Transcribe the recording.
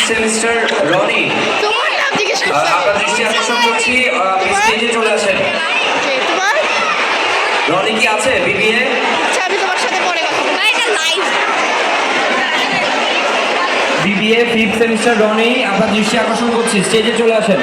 Semester Roni, তোমার নাম জিজ্ঞেস করছি আপনার দৃষ্টি আকর্ষণ করছি, স্টেজে চলে আসেন। তোমার রনি কি আছে বিবিএ? আচ্ছা আমি তোমার সাথে পরে কথা বলবো এটা live BBA 5th semester Roni, আপনার দৃষ্টি আকর্ষণ করছি, স্টেজে চলে আসেন।